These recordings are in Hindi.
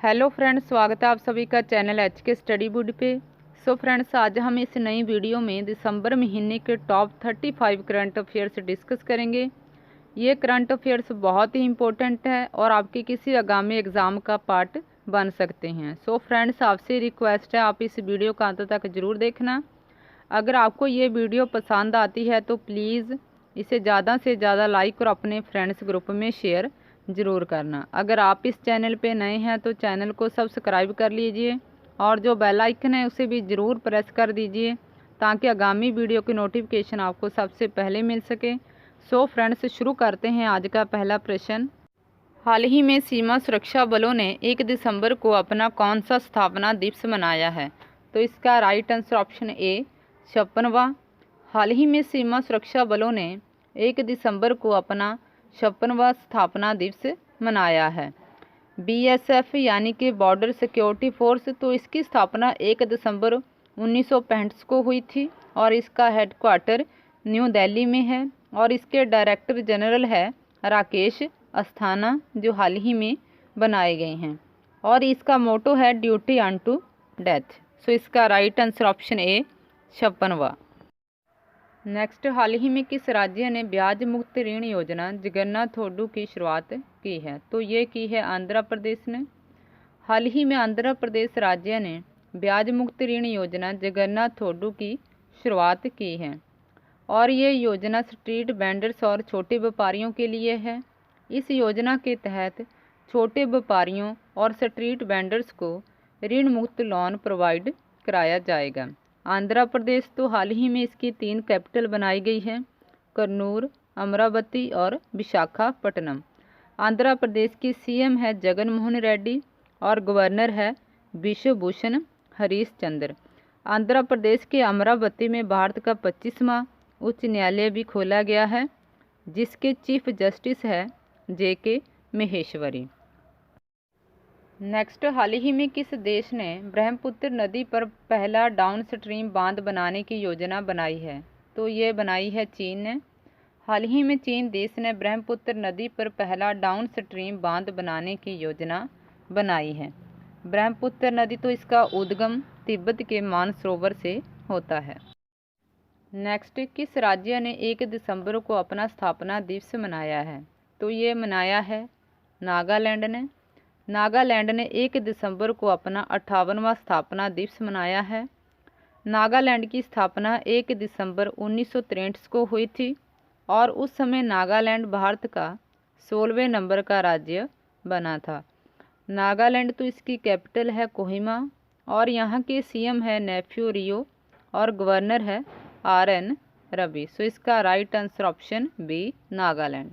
हेलो फ्रेंड्स, स्वागत है आप सभी का चैनल HK स्टडी बुड पे। सो फ्रेंड्स, आज हम इस नई वीडियो में दिसंबर महीने के टॉप 35 करंट अफेयर्स डिस्कस करेंगे। ये करंट अफेयर्स बहुत ही इम्पोर्टेंट है और आपके किसी आगामी एग्ज़ाम का पार्ट बन सकते हैं। सो फ्रेंड्स, आपसे रिक्वेस्ट है आप इस वीडियो का अंत तक ज़रूर देखना। अगर आपको ये वीडियो पसंद आती है तो प्लीज़ इसे ज़्यादा से ज़्यादा लाइक और अपने फ्रेंड्स ग्रुप में शेयर ज़रूर करना। अगर आप इस चैनल पे नए हैं तो चैनल को सब्सक्राइब कर लीजिए और जो बेल आइकन है उसे भी ज़रूर प्रेस कर दीजिए ताकि आगामी वीडियो की नोटिफिकेशन आपको सबसे पहले मिल सके। सो फ्रेंड्स, शुरू करते हैं आज का पहला प्रश्न। हाल ही में सीमा सुरक्षा बलों ने 1 दिसंबर को अपना कौन सा स्थापना दिवस मनाया है? तो इसका राइट आंसर ऑप्शन ए 56वां। हाल ही में सीमा सुरक्षा बलों ने 1 दिसंबर को अपना 56वां स्थापना दिवस मनाया है। BSF यानी कि बॉर्डर सिक्योरिटी फोर्स, तो इसकी स्थापना 1 दिसंबर 1965 को हुई थी और इसका हेडक्वार्टर न्यू दिल्ली में है और इसके डायरेक्टर जनरल है राकेश अस्थाना, जो हाल ही में बनाए गए हैं और इसका मोटो है ड्यूटी अनटू डेथ। सो इसका राइट आंसर ऑप्शन ए 56वां। नेक्स्ट, हाल ही में किस राज्य ने ब्याज मुक्त ऋण योजना जगन्नाथ होड्डू की शुरुआत की है? तो ये की है आंध्र प्रदेश ने। हाल ही में आंध्र प्रदेश राज्य ने ब्याज मुक्त ऋण योजना जगन्नाथ होड्डू की शुरुआत की है और ये योजना स्ट्रीट वेंडर्स और छोटे व्यापारियों के लिए है। इस योजना के तहत छोटे व्यापारियों और स्ट्रीट वेंडर्स को ऋण मुक्त लोन प्रोवाइड कराया जाएगा। आंध्र प्रदेश, तो हाल ही में इसकी 3 कैपिटल बनाई गई है, कन्नूर, अमरावती और विशाखापट्टनम। आंध्र प्रदेश की CM है जगन मोहन रेड्डी और गवर्नर है विश्व भूषण हरीश चंद्र। आंध्र प्रदेश के अमरावती में भारत का 25वां उच्च न्यायालय भी खोला गया है जिसके चीफ जस्टिस है JK महेश्वरी। नेक्स्ट, हाल ही में किस देश ने ब्रह्मपुत्र नदी पर पहला डाउन स्ट्रीम बांध बनाने की योजना बनाई है? तो ये बनाई है चीन ने। हाल ही में चीन देश ने ब्रह्मपुत्र नदी पर पहला डाउन स्ट्रीम बांध बनाने की योजना बनाई है। ब्रह्मपुत्र नदी, तो इसका उद्गम तिब्बत के मानसरोवर से होता है। नेक्स्ट, किस राज्य ने 1 दिसंबर को अपना स्थापना दिवस मनाया है? तो ये मनाया है नागालैंड ने। नागालैंड ने 1 दिसंबर को अपना 58वां स्थापना दिवस मनाया है। नागालैंड की स्थापना 1 दिसंबर 1963 को हुई थी और उस समय नागालैंड भारत का 16वें नंबर का राज्य बना था। नागालैंड, तो इसकी कैपिटल है कोहिमा और यहाँ के CM है नेफ्यू रियो और गवर्नर है RN रवि। सो इसका right answer option B Nagaland.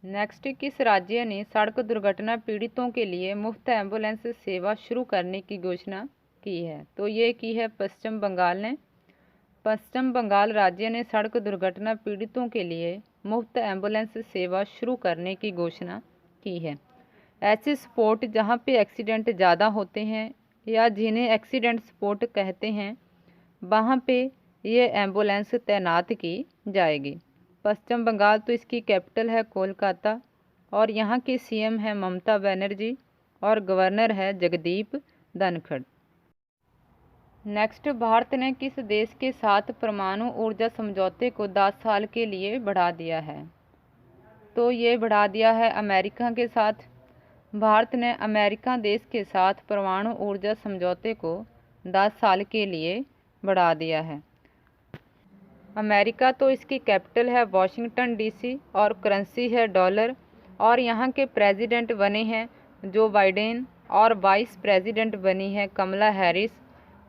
Next, किस राज्य ने सड़क दुर्घटना पीड़ितों के लिए मुफ्त एम्बुलेंस सेवा शुरू करने की घोषणा की है? तो ये की है पश्चिम बंगाल ने। पश्चिम बंगाल राज्य ने सड़क दुर्घटना पीड़ितों के लिए मुफ्त एम्बुलेंस सेवा शुरू करने की घोषणा की है। ऐसे स्पॉट जहां पे एक्सीडेंट ज़्यादा होते हैं या जिन्हें एक्सीडेंट स्पॉट कहते हैं, वहां पे ये एम्बुलेंस तैनात की जाएगी। पश्चिम बंगाल, तो इसकी कैपिटल है कोलकाता और यहाँ के CM है ममता बनर्जी और गवर्नर है जगदीप धनखड़। नेक्स्ट, भारत ने किस देश के साथ परमाणु ऊर्जा समझौते को 10 साल के लिए बढ़ा दिया है? तो ये बढ़ा दिया है अमेरिका के साथ। भारत ने अमेरिका देश के साथ परमाणु ऊर्जा समझौते को 10 साल के लिए बढ़ा दिया है। अमेरिका, तो इसकी कैपिटल है वाशिंगटन DC और करेंसी है डॉलर और यहाँ के प्रेसिडेंट बने हैं जो बाइडेन और वाइस प्रेसिडेंट बनी है कमला हैरिस,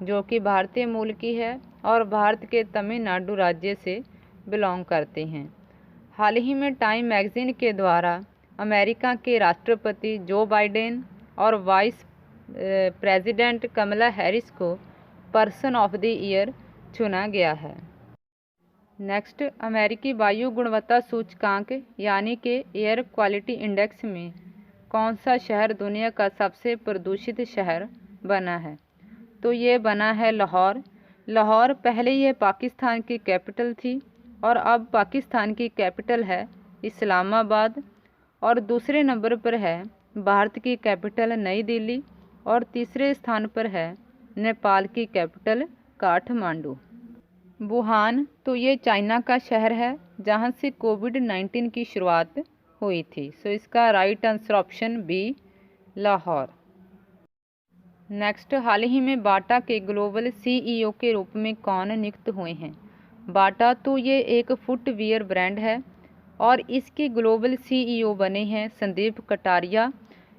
जो कि भारतीय मूल की है और भारत के तमिलनाडु राज्य से बिलोंग करते हैं। हाल ही में टाइम मैगजीन के द्वारा अमेरिका के राष्ट्रपति जो बाइडेन और वाइस प्रेसिडेंट कमला हैरिस को पर्सन ऑफ द ईयर चुना गया है। नेक्स्ट, अमेरिकी वायु गुणवत्ता सूचकांक यानी कि एयर क्वालिटी इंडेक्स में कौन सा शहर दुनिया का सबसे प्रदूषित शहर बना है? तो ये बना है लाहौर। लाहौर पहले ये पाकिस्तान की कैपिटल थी और अब पाकिस्तान की कैपिटल है इस्लामाबाद और दूसरे नंबर पर है भारत की कैपिटल नई दिल्ली और तीसरे स्थान पर है नेपाल की कैपिटल काठमांडू। वुहान तो ये चाइना का शहर है जहाँ से कोविड-19 की शुरुआत हुई थी। सो इसका right answer option B Lahore. Next, हाल ही में बाटा के ग्लोबल सीईओ के रूप में कौन नियुक्त हुए हैं? बाटा तो ये एक फुटवियर ब्रांड है और इसके ग्लोबल सीईओ बने हैं संदीप कटारिया।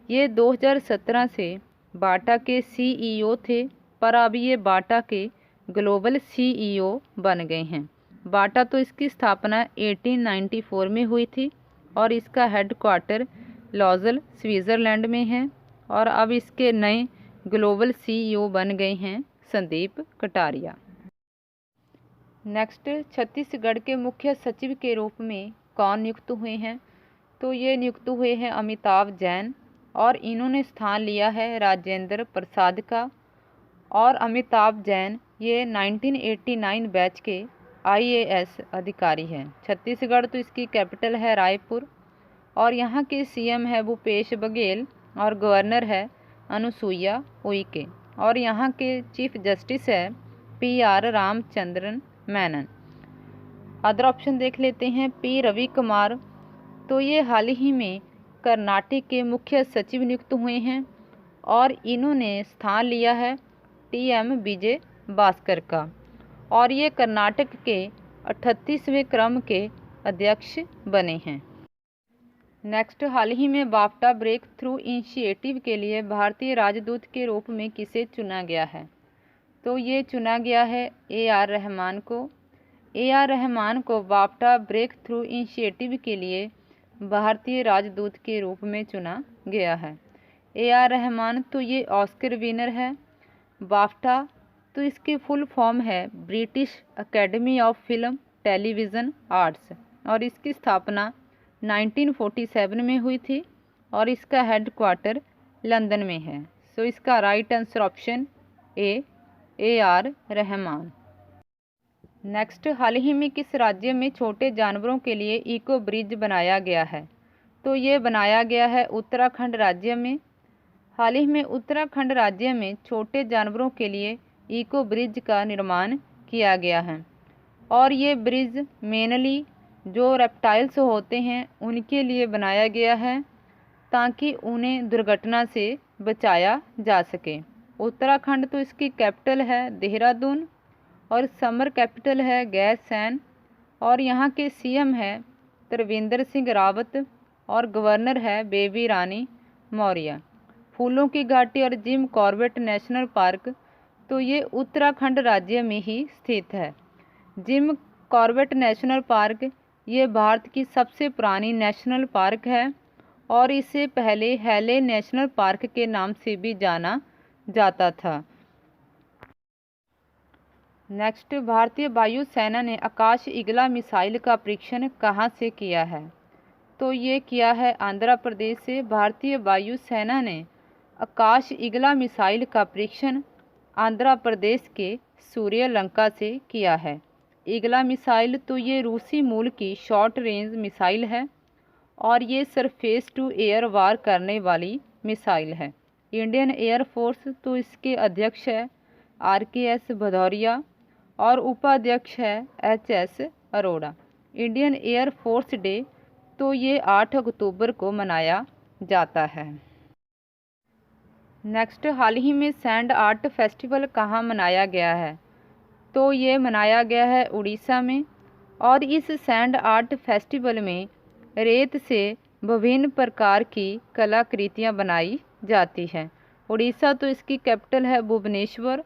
ये 2017 से बाटा के सीईओ थे, पर अब ये बाटा के ग्लोबल सीईओ बन गए हैं। बाटा तो इसकी स्थापना 1894 में हुई थी और इसका हेडक्वार्टर लॉजल स्विट्ज़रलैंड में है और अब इसके नए ग्लोबल सीईओ बन गए हैं संदीप कटारिया। नेक्स्ट, छत्तीसगढ़ के मुख्य सचिव के रूप में कौन नियुक्त हुए हैं? तो ये नियुक्त हुए हैं अमिताभ जैन और इन्होंने स्थान लिया है राजेंद्र प्रसाद का। और अमिताभ जैन ये 1989 बैच के आईएएस अधिकारी हैं। छत्तीसगढ़ तो इसकी कैपिटल है रायपुर और यहाँ के सीएम है भूपेश बघेल और गवर्नर है अनुसुईया उइके और यहाँ के चीफ जस्टिस है PR Ramachandran Menon. Other option देख लेते हैं। पी रवि कुमार तो ये हाल ही में कर्नाटक के मुख्य सचिव नियुक्त हुए हैं और इन्होंने स्थान लिया है टीएम विजय भास्कर का और ये कर्नाटक के 38वें क्रम के अध्यक्ष बने हैं। नेक्स्ट, हाल ही में बाफ्टा ब्रेक थ्रू इनिशिएटिव के लिए भारतीय राजदूत के रूप में किसे चुना गया है? तो ये चुना गया है AR रहमान को। AR रहमान को बाफ्टा ब्रेक थ्रू इनिशिएटिव के लिए भारतीय राजदूत के रूप में चुना गया है। AR रहमान तो ये ऑस्कर विनर है। बाफ्टा तो इसकी फुल फॉर्म है British academy of film television arts और इसकी स्थापना 1947 में हुई थी और इसका हेडक्वार्टर लंदन में है। सो इसका right answer option AR Rahman. Next, हाल ही में किस राज्य में छोटे जानवरों के लिए इको ब्रिज बनाया गया है? तो ये बनाया गया है उत्तराखंड राज्य में। हाल ही में उत्तराखंड राज्य में छोटे जानवरों के लिए इको ब्रिज का निर्माण किया गया है और ये ब्रिज मेनली जो रेप्टाइल्स होते हैं उनके लिए बनाया गया है ताकि उन्हें दुर्घटना से बचाया जा सके। उत्तराखंड तो इसकी कैपिटल है देहरादून और समर कैपिटल है गैरसैंण और यहाँ के सीएम है त्रिवेंद्र सिंह रावत और गवर्नर है बेबी रानी मौर्य। फूलों की घाटी और जिम कॉर्बेट नेशनल पार्क तो ये उत्तराखंड राज्य में ही स्थित है। जिम कॉर्बेट नेशनल पार्क ये भारत की सबसे पुरानी नेशनल पार्क है और इसे पहले हैले नेशनल पार्क के नाम से भी जाना जाता था। नेक्स्ट, भारतीय वायुसेना ने आकाश ईगला मिसाइल का परीक्षण कहाँ से किया है? तो ये किया है आंध्र प्रदेश से। भारतीय वायुसेना ने आकाश ईगला मिसाइल का परीक्षण आंध्र प्रदेश के सूर्यलंका से किया है। ईगला मिसाइल तो ये रूसी मूल की शॉर्ट रेंज मिसाइल है और ये सरफेस टू एयर वार करने वाली मिसाइल है। इंडियन एयर फोर्स तो इसके अध्यक्ष है RKS भदौरिया और उपाध्यक्ष है HS Arora. Indian air force day तो ये 8 अक्टूबर को मनाया जाता है। नेक्स्ट, हाल ही में सैंड आर्ट फेस्टिवल कहाँ मनाया गया है? तो ये मनाया गया है उड़ीसा में और इस सैंड आर्ट फेस्टिवल में रेत से विभिन्न प्रकार की कलाकृतियाँ बनाई जाती हैं। उड़ीसा तो इसकी कैपिटल है भुवनेश्वर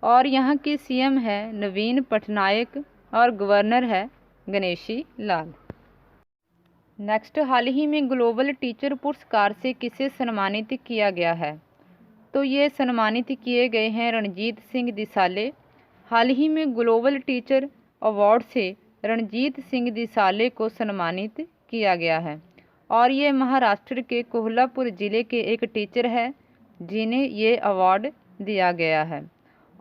और यहाँ के सीएम है नवीन पटनायक और गवर्नर है गणेशी लाल। नेक्स्ट, हाल ही में ग्लोबल टीचर पुरस्कार से किसे सम्मानित किया गया है? तो ये सम्मानित किए गए हैं रणजीत सिंह दिसाले। हाल ही में ग्लोबल टीचर अवार्ड से रणजीत सिंह दिसाले को सम्मानित किया गया है और ये महाराष्ट्र के कोल्हापुर ज़िले के एक टीचर है जिन्हें ये अवार्ड दिया गया है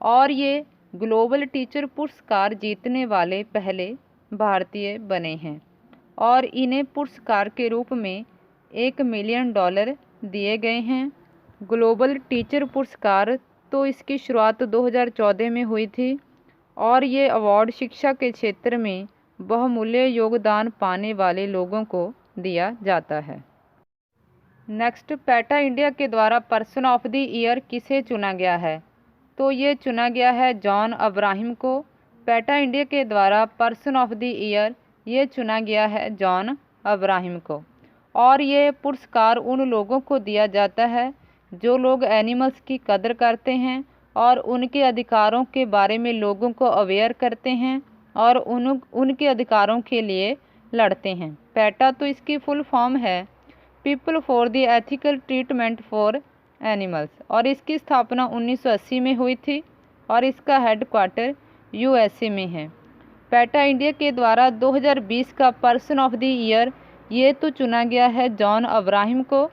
और ये ग्लोबल टीचर पुरस्कार जीतने वाले पहले भारतीय बने हैं और इन्हें पुरस्कार के रूप में $1 मिलियन दिए गए हैं। ग्लोबल टीचर पुरस्कार तो इसकी शुरुआत 2014 में हुई थी और ये अवार्ड शिक्षा के क्षेत्र में बहुमूल्य योगदान पाने वाले लोगों को दिया जाता है। नेक्स्ट, पैटा इंडिया के द्वारा पर्सन ऑफ द ईयर किसे चुना गया है? तो ये चुना गया है जॉन अब्राहम को। पैटा इंडिया के द्वारा पर्सन ऑफ द ईयर ये चुना गया है जॉन अब्राहम को। और ये पुरस्कार उन लोगों को दिया जाता है जो लोग एनिमल्स की कदर करते हैं और उनके अधिकारों के बारे में लोगों को अवेयर करते हैं और उनके अधिकारों के लिए लड़ते हैं। पैटा तो इसकी फुल फॉर्म है people for the ethical treatment for animals और इसकी स्थापना 1980 में हुई थी और इसका हेडक्वार्टर यूएसए में है। पैटा इंडिया के द्वारा 2020 का पर्सन ऑफ द ईयर ये तो चुना गया है जॉन अब्राहम को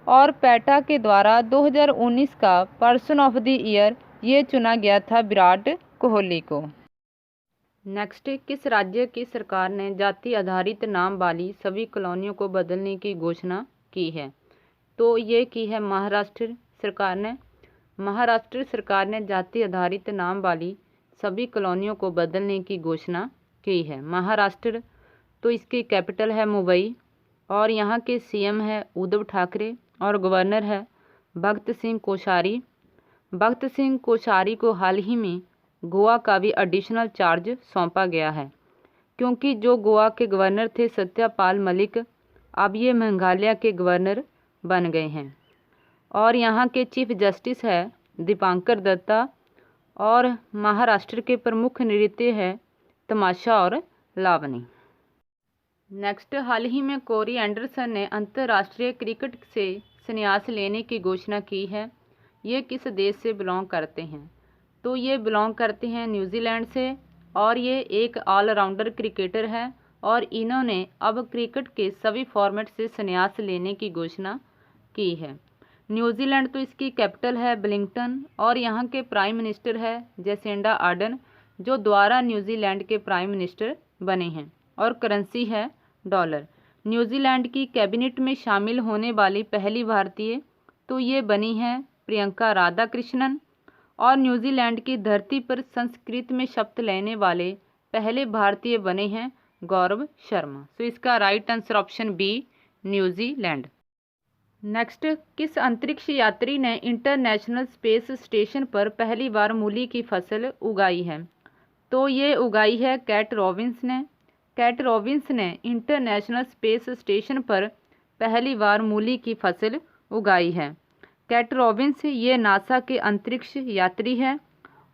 और पैटा के द्वारा 2019 का पर्सन ऑफ द ईयर ये चुना गया था विराट कोहली को। नेक्स्ट, किस राज्य की सरकार ने जाति आधारित नाम वाली सभी कॉलोनियों को बदलने की घोषणा की है? तो ये की है महाराष्ट्र सरकार ने। महाराष्ट्र सरकार ने जाति आधारित नाम वाली सभी कॉलोनियों को बदलने की घोषणा की है। महाराष्ट्र तो इसकी कैपिटल है मुंबई और यहाँ के सीएम है उद्धव ठाकरे और गवर्नर है भगत सिंह कोश्यारी। भगत सिंह कोश्यारी को हाल ही में गोवा का भी एडिशनल चार्ज सौंपा गया है क्योंकि जो गोवा के गवर्नर थे सत्यपाल मलिक अब ये मेघालय के गवर्नर बन गए हैं। और यहाँ के चीफ जस्टिस है दीपांकर दत्ता और महाराष्ट्र के प्रमुख नृत्य है तमाशा और लावनी। नेक्स्ट, हाल ही में कोरी एंडरसन ने अंतर्राष्ट्रीय क्रिकेट से संन्यास लेने की घोषणा की है। ये किस देश से बिलोंग करते हैं? तो ये बिलोंग करते हैं न्यूजीलैंड से और ये एक ऑलराउंडर क्रिकेटर है और इन्होंने अब क्रिकेट के सभी फॉर्मेट से संन्यास लेने की घोषणा की है। न्यूजीलैंड तो इसकी कैपिटल है वेलिंगटन और यहाँ के प्राइम मिनिस्टर है जेसिंडा आर्डन जो द्वारा न्यूजीलैंड के प्राइम मिनिस्टर बने हैं और करेंसी है डॉलर। न्यूजीलैंड की कैबिनेट में शामिल होने वाली पहली भारतीय तो ये बनी है प्रियंका राधाकृष्णन और न्यूजीलैंड की धरती पर संस्कृत में शपथ लेने वाले पहले भारतीय बने हैं गौरव शर्मा। तो इसका right answer option B New Zealand. Next, किस अंतरिक्ष यात्री ने इंटरनेशनल स्पेस स्टेशन पर पहली बार मूली की फसल उगाई है? तो ये उगाई है कैट रॉबिन्स ने। कैट रॉबिन्स ने इंटरनेशनल स्पेस स्टेशन पर पहली बार मूली की फसल उगाई है। कैट रॉबिन्स ये नासा के अंतरिक्ष यात्री है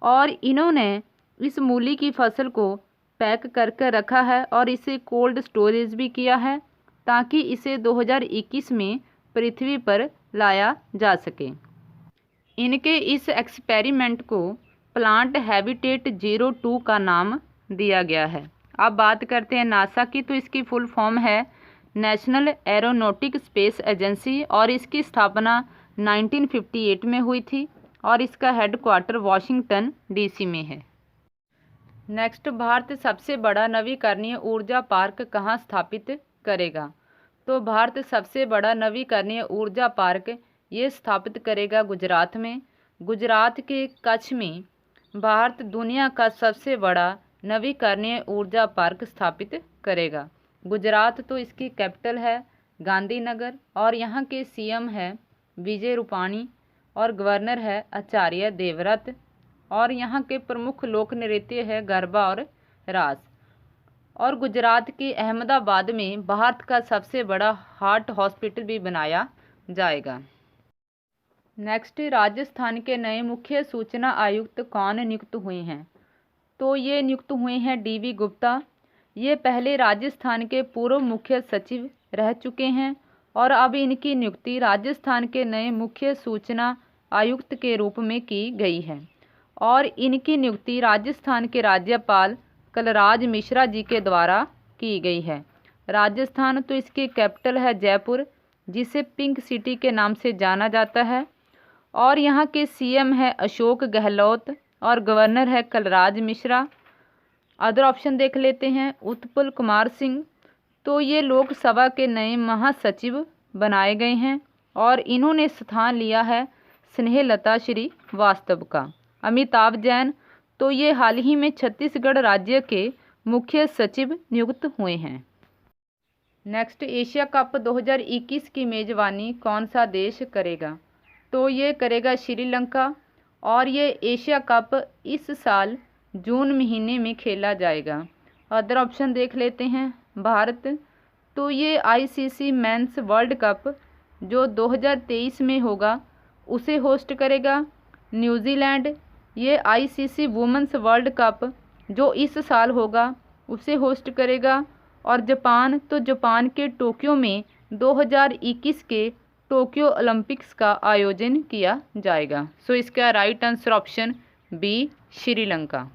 और इन्होंने इस मूली की फसल को पैक करके रखा है और इसे कोल्ड स्टोरेज भी किया है ताकि इसे 2021 में पृथ्वी पर लाया जा सके। इनके इस एक्सपेरिमेंट को प्लांट हैबिटेट 02 का नाम दिया गया है। अब बात करते हैं नासा की, तो इसकी फुल फॉर्म है नेशनल एरोनॉटिक स्पेस एजेंसी और इसकी स्थापना 1958 में हुई थी और इसका हेडक्वार्टर वाशिंगटन डीसी में है। नेक्स्ट, भारत सबसे बड़ा नवीकरणीय ऊर्जा पार्क कहाँ स्थापित करेगा? तो भारत सबसे बड़ा नवीकरणीय ऊर्जा पार्क ये स्थापित करेगा गुजरात में। गुजरात के कच्छ में भारत दुनिया का सबसे बड़ा नवीकरणीय ऊर्जा पार्क स्थापित करेगा। गुजरात तो इसकी कैपिटल है गांधीनगर और यहाँ के सीएम है विजय रूपाणी और गवर्नर है आचार्य देवव्रत और यहाँ के प्रमुख लोक नृत्य है गरबा और रास। और गुजरात के अहमदाबाद में भारत का सबसे बड़ा हार्ट हॉस्पिटल भी बनाया जाएगा। नेक्स्ट, राजस्थान के नए मुख्य सूचना आयुक्त कौन नियुक्त हुए हैं? तो ये नियुक्त हुए हैं डीवी गुप्ता। ये पहले राजस्थान के पूर्व मुख्य सचिव रह चुके हैं और अब इनकी नियुक्ति राजस्थान के नए मुख्य सूचना आयुक्त के रूप में की गई है और इनकी नियुक्ति राजस्थान के राज्यपाल कलराज मिश्रा जी के द्वारा की गई है। राजस्थान तो इसकी कैपिटल है जयपुर जिसे पिंक सिटी के नाम से जाना जाता है और यहाँ के सीएम है अशोक गहलोत और गवर्नर है कलराज मिश्रा। अदर ऑप्शन देख लेते हैं। उत्पल कुमार सिंह तो ये लोकसभा के नए महासचिव बनाए गए हैं और इन्होंने स्थान लिया है स्नेहलता श्रीवास्तव का। अमिताभ जैन तो ये हाल ही में छत्तीसगढ़ राज्य के मुख्य सचिव नियुक्त हुए हैं। नेक्स्ट, एशिया कप 2021 की मेज़बानी कौन सा देश करेगा? तो ये करेगा श्रीलंका। और ये एशिया कप इस साल जून महीने में खेला जाएगा। अदर ऑप्शन देख लेते हैं। भारत तो ये आईसीसी मेंस वर्ल्ड कप जो 2023 में होगा उसे होस्ट करेगा। न्यूजीलैंड ये आईसीसी वुमेन्स वर्ल्ड कप जो इस साल होगा उसे होस्ट करेगा। और जापान तो जापान के टोक्यो में 2021 के टोक्यो ओलंपिक्स का आयोजन किया जाएगा। सो इसका right answer option B Sri Lanka.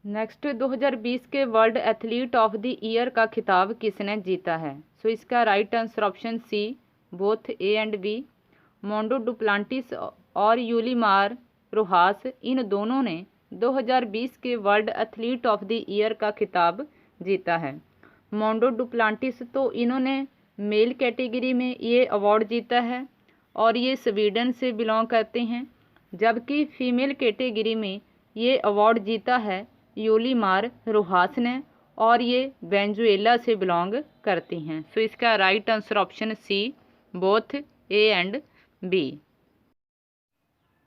Next, 2020 के world athlete of the year का खिताब किसने जीता है? सो इसका right answer option C both A and B. Mondo Duplantis और यूलिमार रोहास इन दोनों ने 2020 के world athlete of the year का खिताब जीता है। मोंडो डुप्लांटिस तो इन्होंने मेल कैटेगरी में ये अवार्ड जीता है और ये स्वीडन से बिलोंग करते हैं, जबकि फीमेल कैटेगरी में ये अवार्ड जीता है यूलिमार रोहास ने और ये वेनेजुएला से बिलोंग करती हैं। सो इसका right answer option C both A and B.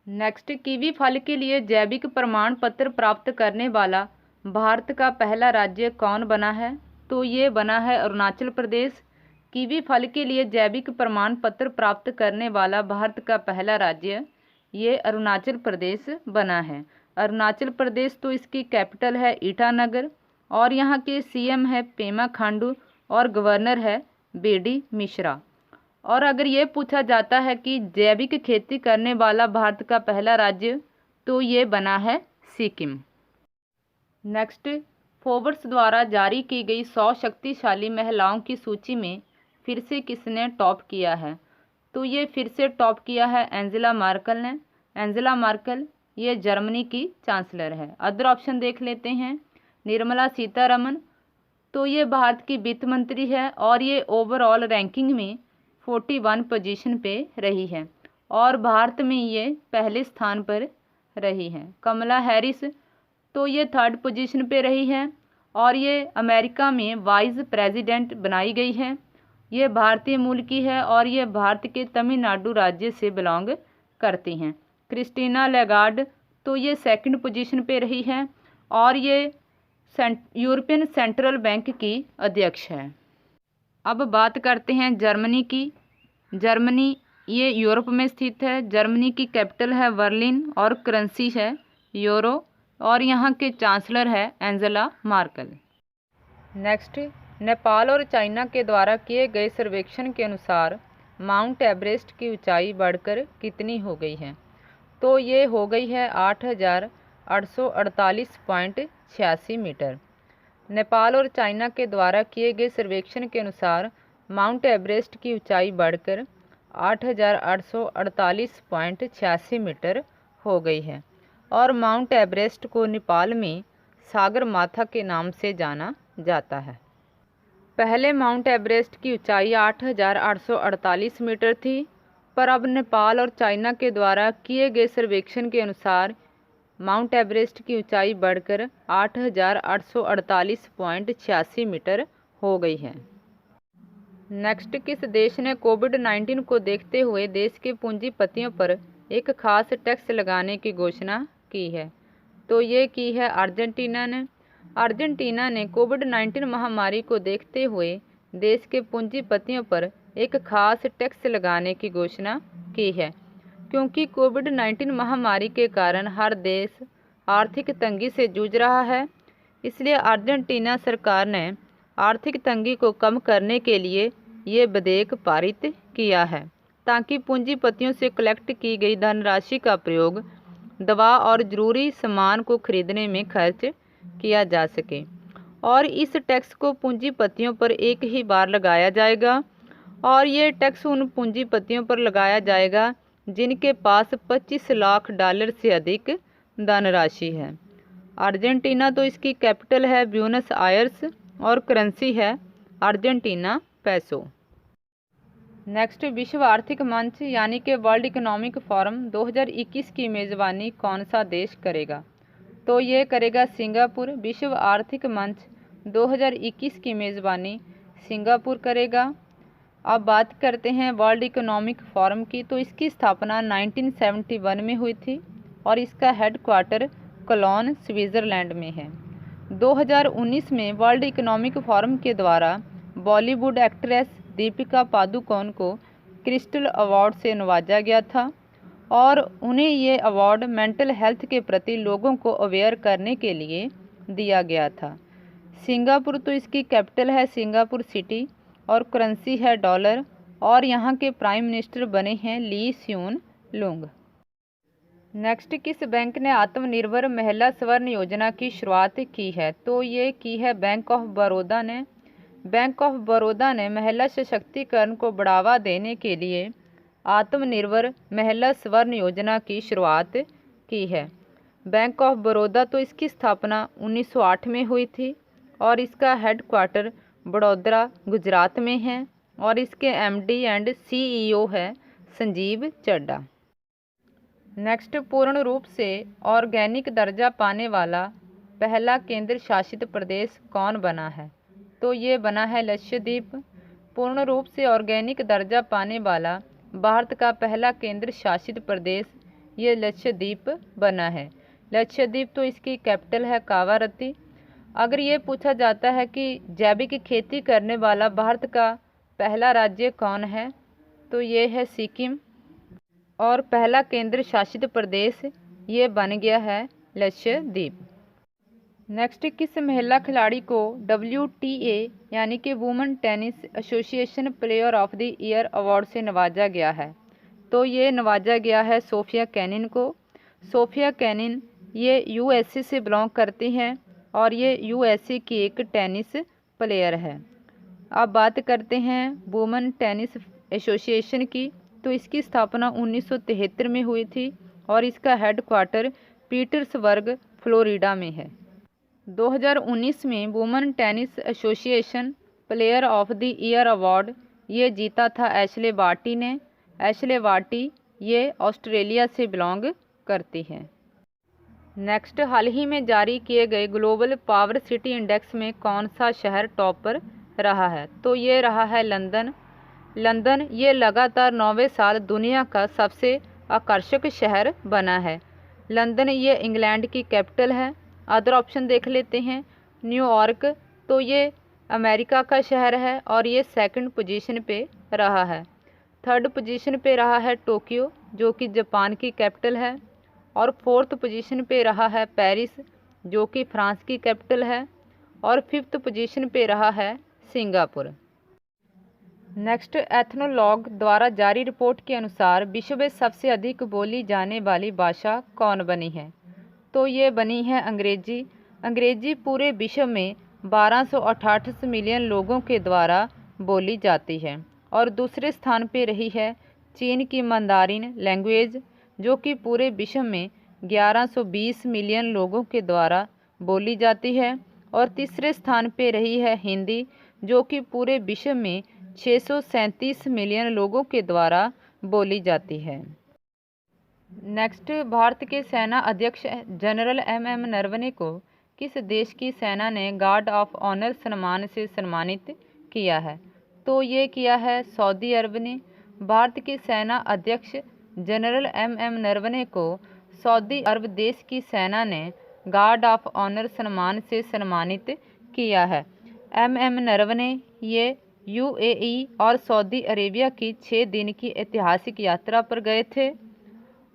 Next, kiwi फल के लिए जैविक प्रमाण पत्र प्राप्त करने वाला भारत का पहला राज्य कौन बना है? तो ये बना है अरुणाचल प्रदेश। कीवी फल के लिए जैविक प्रमाण पत्र प्राप्त करने वाला भारत का पहला राज्य ये अरुणाचल प्रदेश बना है। अरुणाचल प्रदेश तो इसकी कैपिटल है ईटानगर और यहाँ के सीएम है पेमा खांडू और गवर्नर है बीडी मिश्रा। और अगर ये पूछा जाता है कि जैविक खेती करने वाला भारत का पहला राज्य तो ये बना है सिक्किम। नेक्स्ट, फोर्ब्स द्वारा जारी की गई 100 शक्तिशाली महिलाओं की सूची में फिर से किसने टॉप किया है? तो ये फिर से टॉप किया है एंजेला मार्केल ने। एंजेला मार्केल ये जर्मनी की चांसलर है। अदर ऑप्शन देख लेते हैं। निर्मला सीतारमन तो ये भारत की वित्त मंत्री है और ये ओवरऑल रैंकिंग में 41 पोजीशन पे रही है और भारत में ये पहले स्थान पर रही है। कमला हैरिस तो ये 3rd पोजीशन पे रही है और ये अमेरिका में वाइस प्रेसिडेंट बनाई गई है। ये भारतीय मूल की है और ये भारत के तमिलनाडु राज्य से बिलोंग करती हैं। क्रिस्टीना लेगार्ड तो ये 2nd पोजीशन पे रही है और ये यूरोपियन सेंट्रल बैंक की अध्यक्ष है। अब बात करते हैं जर्मनी की। जर्मनी ये यूरोप में स्थित है। जर्मनी की कैपिटल है बर्लिन और करेंसी है यूरो और यहाँ के चांसलर है एंजेला मार्केल। नेक्स्ट, नेपाल और चाइना के द्वारा किए गए सर्वेक्षण के अनुसार माउंट एवरेस्ट की ऊंचाई बढ़कर कितनी हो गई है? तो ये हो गई है 8,848.86 मीटर। नेपाल और चाइना के द्वारा किए गए सर्वेक्षण के अनुसार माउंट एवरेस्ट की ऊंचाई बढ़कर 8,848.86 मीटर हो गई है और माउंट एवरेस्ट को नेपाल में सागर माथा के नाम से जाना जाता है। पहले माउंट एवरेस्ट की ऊंचाई 8,848 मीटर थी, पर अब नेपाल और चाइना के द्वारा किए गए सर्वेक्षण के अनुसार माउंट एवरेस्ट की ऊंचाई बढ़कर 8,848.86 मीटर हो गई है। नेक्स्ट, किस देश ने कोविड-19 को देखते हुए देश के पूंजीपतियों पर एक खास टैक्स लगाने की घोषणा की है? तो ये की है अर्जेंटीना ने। अर्जेंटीना ने कोविड-19 महामारी को देखते हुए देश के पूंजीपतियों पर एक खास टैक्स लगाने की घोषणा की है, क्योंकि कोविड-19 महामारी के कारण हर देश आर्थिक तंगी से जूझ रहा है। इसलिए अर्जेंटीना सरकार ने आर्थिक तंगी को कम करने के लिए ये विधेयक पारित किया है, ताकि पूंजीपतियों से कलेक्ट की गई धनराशि का प्रयोग दवा और ज़रूरी सामान को खरीदने में खर्च किया जा सके। और इस टैक्स को पूंजीपतियों पर एक ही बार लगाया जाएगा और ये टैक्स उन पूंजीपतियों पर लगाया जाएगा जिनके पास $25 लाख से अधिक धनराशि है। अर्जेंटीना तो इसकी कैपिटल है ब्यूनस आयर्स और करेंसी है अर्जेंटीना पैसो। नेक्स्ट, विश्व आर्थिक मंच यानी कि वर्ल्ड इकोनॉमिक फोरम 2021 की मेज़बानी कौन सा देश करेगा? तो ये करेगा सिंगापुर। विश्व आर्थिक मंच 2021 की मेज़बानी सिंगापुर करेगा। अब बात करते हैं वर्ल्ड इकोनॉमिक फोरम की। तो इसकी स्थापना 1971 में हुई थी और इसका हेडक्वार्टर कोलोन स्विट्ज़रलैंड में है। 2019 में वर्ल्ड इकोनॉमिक फोरम के द्वारा बॉलीवुड एक्ट्रेस दीपिका पादुकोण को क्रिस्टल अवार्ड से नवाजा गया था और उन्हें ये अवार्ड मेंटल हेल्थ के प्रति लोगों को अवेयर करने के लिए दिया गया था। सिंगापुर, तो इसकी कैपिटल है सिंगापुर सिटी और करेंसी है डॉलर और यहाँ के प्राइम मिनिस्टर बने हैं ली सियून लुंग। नेक्स्ट, किस बैंक ने आत्मनिर्भर महिला स्वर्ण योजना की शुरुआत की है? तो ये की है बैंक ऑफ बड़ौदा ने। बैंक ऑफ बड़ौदा ने महिला सशक्तिकरण को बढ़ावा देने के लिए आत्मनिर्भर महिला स्वर्ण योजना की शुरुआत की है। बैंक ऑफ बड़ौदा, तो इसकी स्थापना 1908 में हुई थी और इसका हेडक्वार्टर बड़ौदा गुजरात में है और इसके एमडी एंड सीईओ है संजीव चड्ढा। नेक्स्ट, पूर्ण रूप से ऑर्गेनिक दर्जा पाने वाला पहला केंद्र शासित प्रदेश कौन बना है? तो ये बना है लक्षद्वीप। पूर्ण रूप से ऑर्गेनिक दर्जा पाने वाला भारत का पहला केंद्र शासित प्रदेश ये लक्षद्वीप बना है। लक्षद्वीप, तो इसकी कैपिटल है कावारत्ती। अगर ये पूछा जाता है कि जैविक खेती करने वाला भारत का पहला राज्य कौन है? तो ये है सिक्किम और पहला केंद्र शासित प्रदेश ये बन गया है लक्षद्वीप। नेक्स्ट, किस महिला खिलाड़ी को WTA यानी कि women tennis association player of the year award से नवाजा गया है? तो ये नवाजा गया है सोफिया केनिन को। सोफिया केनिन ये USA से बिलोंग करती हैं और ये USA की एक टेनिस प्लेयर है। अब बात करते हैं वुमेन टेनिस एसोसिएशन की। तो इसकी स्थापना 1973 में हुई थी और इसका हेडक्वार्टर पीटर्सबर्ग फ्लोरिडा में है। 2019 में women tennis association player of the year award ये जीता था एशले बार्टी ने। एशले बार्टी ये ऑस्ट्रेलिया से बिलोंग करती है। नेक्स्ट, हाल ही में जारी किए गए ग्लोबल पावर सिटी इंडेक्स में कौन सा शहर टॉप पर रहा है? तो ये रहा है लंदन। लंदन ये लगातार 9वें साल दुनिया का सबसे आकर्षक शहर बना है। लंदन ये इंग्लैंड की कैपिटल है। अदर ऑप्शन देख लेते हैं। न्यूयॉर्क, तो ये अमेरिका का शहर है और ये सेकंड पोजीशन पे रहा है। थर्ड पोजीशन पे रहा है टोक्यो जो कि जापान की कैपिटल है और फोर्थ पोजीशन पे रहा है पेरिस जो कि फ्रांस की कैपिटल है और फिफ्थ पोजीशन पे रहा है सिंगापुर। नेक्स्ट, एथनोलॉग द्वारा जारी रिपोर्ट के अनुसार विश्व में सबसे अधिक बोली जाने वाली भाषा कौन बनी है? तो ये बनी है अंग्रेजी। अंग्रेजी पूरे विश्व में 1288 मिलियन लोगों के द्वारा बोली जाती है और दूसरे स्थान पे रही है चीन की मंदारिन लैंग्वेज जो कि पूरे विश्व में 1120 मिलियन लोगों के द्वारा बोली जाती है और तीसरे स्थान पे रही है हिंदी जो कि पूरे विश्व में 637 मिलियन लोगों के द्वारा बोली जाती है। नेक्स्ट, भारत के सेना अध्यक्ष जनरल MM नरवणे को किस देश की सेना ने गार्ड ऑफ ऑनर सम्मान से सम्मानित किया है? तो ये किया है सऊदी अरब ने। भारत के सेना अध्यक्ष जनरल MM नरवणे को सऊदी अरब देश की सेना ने गार्ड ऑफ ऑनर सम्मान से सम्मानित किया है। MM नरवणे ये UAE और सऊदी अरेबिया की 6 दिन की ऐतिहासिक यात्रा पर गए थे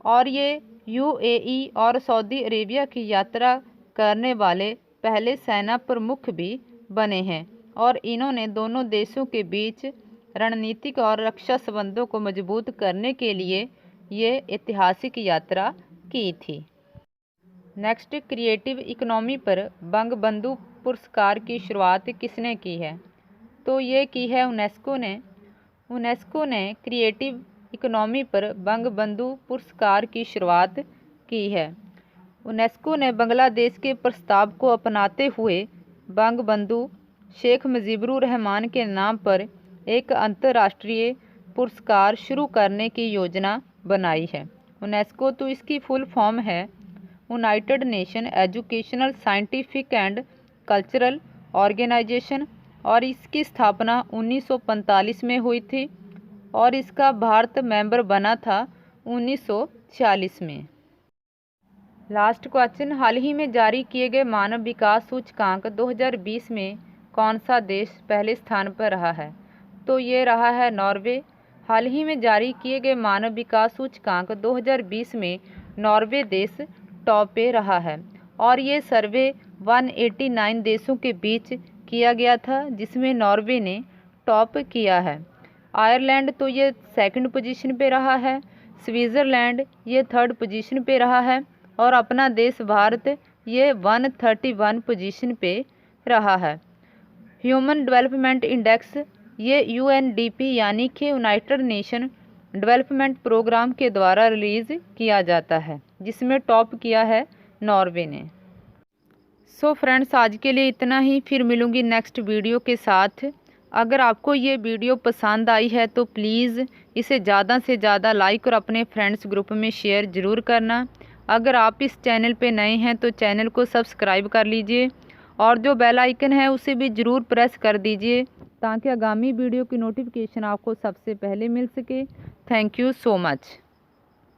और ये UAE और सऊदी अरेबिया की यात्रा करने वाले पहले सेना प्रमुख भी बने हैं और इन्होंने दोनों देशों के बीच रणनीतिक और रक्षा संबंधों को मजबूत करने के लिए ये ऐतिहासिक यात्रा की थी। नेक्स्ट, क्रिएटिव इकोनॉमी पर बंगबंधु पुरस्कार की शुरुआत किसने की है? तो ये की है यूनेस्को ने। यूनेस्को ने क्रिएटिव इकोनॉमी पर बंगबंधु पुरस्कार की शुरुआत की है। यूनेस्को ने बांग्लादेश के प्रस्ताव को अपनाते हुए बंगबंधु शेख मुजीबुर रहमान के नाम पर एक अंतर्राष्ट्रीय पुरस्कार शुरू करने की योजना बनाई है। यूनेस्को तो इसकी फुल फॉर्म है United Nation Educational Scientific and Cultural Organization और इसकी स्थापना 1945 में हुई थी और इसका भारत मेंबर बना था 1946 में। लास्ट क्वेश्चन, हाल ही में जारी किए गए मानव विकास सूचकांक 2020 में कौन सा देश पहले स्थान पर रहा है? तो ये रहा है नॉर्वे। हाल ही में जारी किए गए मानव विकास सूचकांक 2020 में नॉर्वे देश टॉप पे रहा है और ये सर्वे 189 देशों के बीच किया गया था जिसमें नॉर्वे ने टॉप किया है। आयरलैंड तो ये सेकंड पोजीशन पे रहा है, स्विट्ज़रलैंड ये थर्ड पोजीशन पे रहा है और अपना देश भारत ये 131 पोजीशन पे रहा है। ह्यूमन डेवलपमेंट इंडेक्स ये यूएनडीपी यानी कि यूनाइटेड नेशन डेवलपमेंट प्रोग्राम के द्वारा रिलीज़ किया जाता है जिसमें टॉप किया है नॉर्वे ने। सो फ्रेंड्स, आज के लिए इतना ही, फिर मिलूँगी नेक्स्ट वीडियो के साथ। अगर आपको ये वीडियो पसंद आई है तो प्लीज़ इसे ज़्यादा से ज़्यादा लाइक और अपने फ्रेंड्स ग्रुप में शेयर ज़रूर करना। अगर आप इस चैनल पे नए हैं तो चैनल को सब्सक्राइब कर लीजिए और जो बेल आइकन है उसे भी ज़रूर प्रेस कर दीजिए ताकि आगामी वीडियो की नोटिफिकेशन आपको सबसे पहले मिल सके। Thank you so much.